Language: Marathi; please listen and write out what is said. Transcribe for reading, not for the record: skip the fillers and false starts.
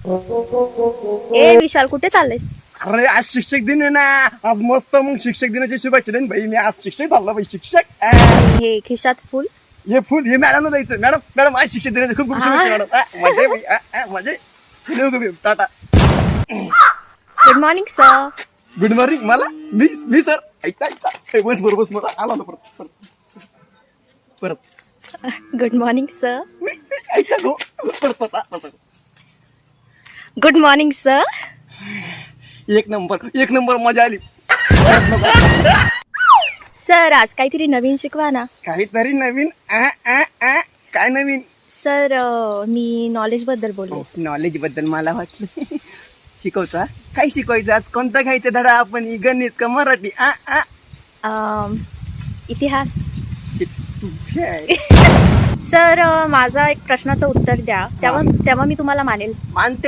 ए विशाल, कुठे चाललेस? अरे आज शिक्षक दिन आहे ना, आज मस्त मग शिक्षक दिनाची शुभेच्छा देईन भाई. मी आज शिक्षक झालो भाई, शिक्षक. हे खिशात फुल. हे फुल हे मॅडमला द्यायचं. मॅडम मॅडम आज शिक्षक दिनाची खूप खूप शुभेच्छा मॅडम. मजा भाई, मजा. Tata. Good morning sir. Good morning. मला मी सर ऐका बस बरोबर बस मला आला होता परत गुड मॉर्निंग सर. ऐका गो परत. Good morning sir. एक नंबर मजा आली. सर आज काहीतरी नवीन शिकवा ना. काहीतरी नवीन. काय नवीन? सर मी नॉलेज बद्दल बोलले. नॉलेज बद्दल मला वाटलं शिकवता. काय शिकवायचं आज? कोणता घ्यायचा धडा आपण? गणित का मराठी? इतिहास. तुझे आहे. सर माझा एक प्रश्नाचं उत्तर द्या, तेव्हा मी तुम्हाला मानेल. मानते